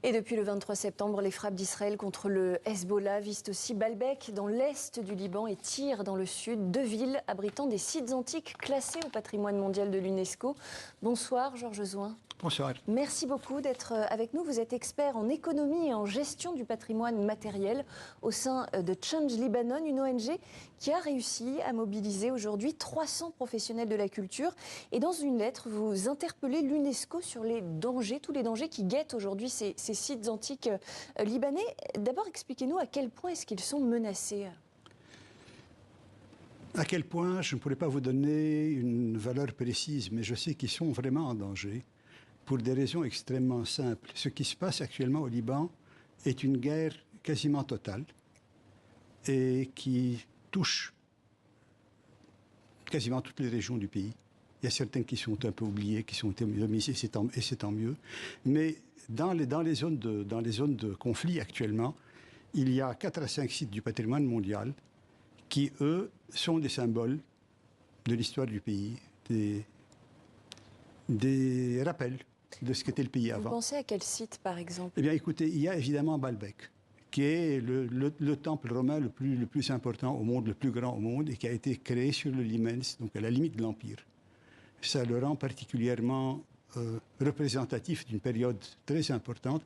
Et depuis le 23 septembre, les frappes d'Israël contre le Hezbollah visent aussi Baalbek dans l'est du Liban et Tyr dans le sud, deux villes abritant des sites antiques classés au patrimoine mondial de l'UNESCO. Bonsoir Georges Zouin. Bonsoir. Merci beaucoup d'être avec nous. Vous êtes expert en économie et en gestion du patrimoine matériel au sein de Change Libanon, une ONG qui a réussi à mobiliser aujourd'hui 300 professionnels de la culture. Et dans une lettre, vous interpellez l'UNESCO sur les dangers, tous les dangers qui guettent aujourd'hui ces sites antiques libanais. D'abord, expliquez-nous à quel point est-ce qu'ils sont menacés. À quel point, je ne pourrais pas vous donner une valeur précise, mais je sais qu'ils sont vraiment en danger. Pour des raisons extrêmement simples. Ce qui se passe actuellement au Liban est une guerre quasiment totale et qui touche quasiment toutes les régions du pays. Il y a certaines qui sont un peu oubliées, qui sont omises, et c'est tant mieux. Mais dans les zones de conflit actuellement, il y a 4 à 5 sites du patrimoine mondial qui, eux, sont des symboles de l'histoire du pays, des rappels de ce qu'était le pays avant. Vous pensez à quel site, par exemple? Eh bien, écoutez, il y a évidemment Baalbek, qui est le temple romain le plus important au monde, le plus grand au monde, et qui a été créé sur le Limens, donc à la limite de l'Empire. Ça le rend particulièrement représentatif d'une période très importante.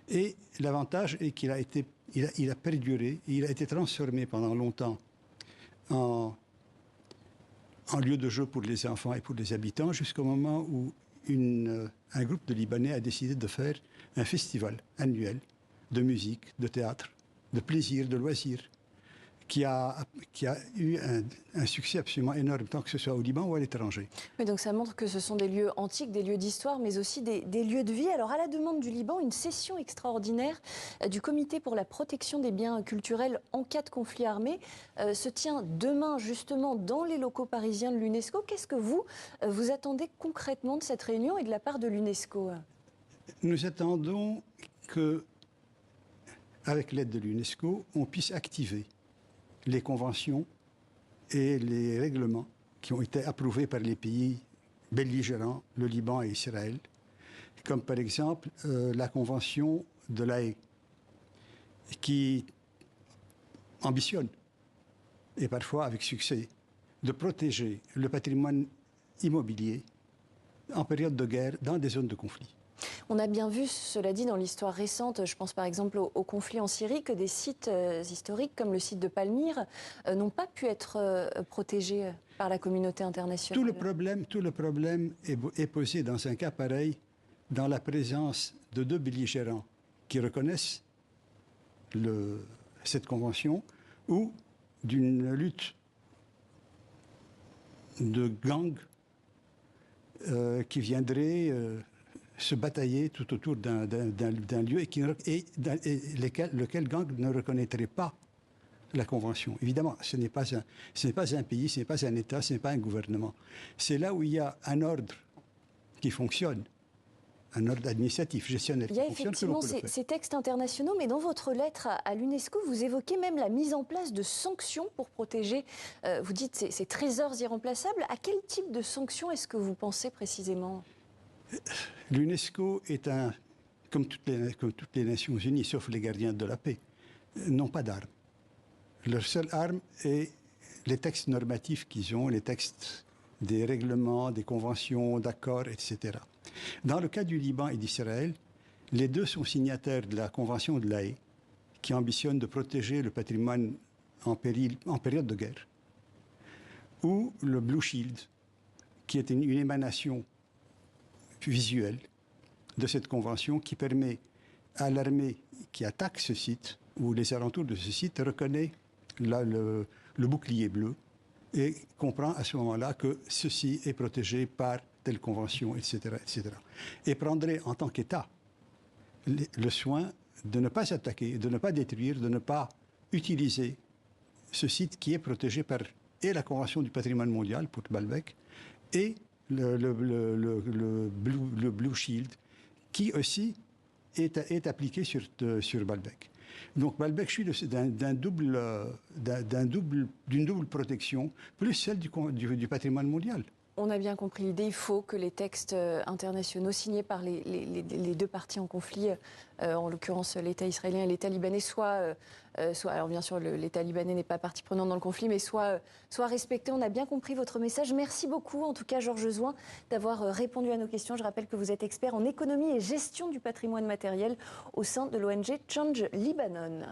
Et l'avantage est qu'il a perduré, et il a été transformé pendant longtemps en lieu de jeu pour les enfants et pour les habitants, jusqu'au moment où un groupe de Libanais a décidé de faire un festival annuel de musique, de théâtre, de plaisir, de loisirs, qui a eu un succès absolument énorme, tant que ce soit au Liban ou à l'étranger. Mais donc ça montre que ce sont des lieux antiques, des lieux d'histoire, mais aussi des lieux de vie. Alors à la demande du Liban, une session extraordinaire du Comité pour la protection des biens culturels en cas de conflit armé se tient demain justement dans les locaux parisiens de l'UNESCO. Qu'est-ce que vous attendez concrètement de cette réunion et de la part de l'UNESCO? Nous attendons que, avec l'aide de l'UNESCO, on puisse activer les conventions et les règlements qui ont été approuvés par les pays belligérants, le Liban et Israël, comme par exemple la convention de La Haye, qui ambitionne, et parfois avec succès, de protéger le patrimoine immobilier en période de guerre dans des zones de conflit. On a bien vu, cela dit, dans l'histoire récente, je pense par exemple au conflit en Syrie, que des sites historiques comme le site de Palmyre n'ont pas pu être protégés par la communauté internationale. Tout le problème est posé dans un cas pareil, dans la présence de deux belligérants qui reconnaissent cette convention, ou d'une lutte de gangs qui viendrait se batailler tout autour d'un lieu lequel gang ne reconnaîtrait pas la Convention. Évidemment, ce n'est pas un pays, ce n'est pas un État, ce n'est pas un gouvernement. C'est là où il y a un ordre qui fonctionne, un ordre administratif, gestionnaire. Il y a effectivement ces textes internationaux, mais dans votre lettre à l'UNESCO, vous évoquez même la mise en place de sanctions pour protéger, vous dites, ces trésors irremplaçables. À quel type de sanctions est-ce que vous pensez précisément ? L'UNESCO est comme toutes les Nations Unies, sauf les gardiens de la paix, n'ont pas d'armes. Leur seule arme est les textes normatifs qu'ils ont, les textes des règlements, des conventions, d'accords, etc. Dans le cas du Liban et d'Israël, les deux sont signataires de la Convention de La Haye, qui ambitionne de protéger le patrimoine en période de guerre, ou le Blue Shield, qui est une émanation visuelle de cette convention qui permet à l'armée qui attaque ce site ou les alentours de ce site reconnaît le bouclier bleu et comprend à ce moment-là que ceci est protégé par telle convention, etc., etc. Et prendrait en tant qu'État le soin de ne pas attaquer, de ne pas détruire, de ne pas utiliser ce site qui est protégé par et la Convention du patrimoine mondial pour Baalbek et le Blue Shield, qui aussi est appliqué sur Baalbek. Donc Baalbek jouit d'une double protection, plus celle du patrimoine mondial. On a bien compris l'idée. Il faut que les textes internationaux signés par les deux parties en conflit, en l'occurrence l'État israélien et l'État libanais, soient alors bien sûr l'État libanais n'est pas partie prenante dans le conflit, mais soient respectés. On a bien compris votre message. Merci beaucoup, en tout cas Georges Zouin, d'avoir répondu à nos questions. Je rappelle que vous êtes expert en économie et gestion du patrimoine matériel au sein de l'ONG Change Libanon.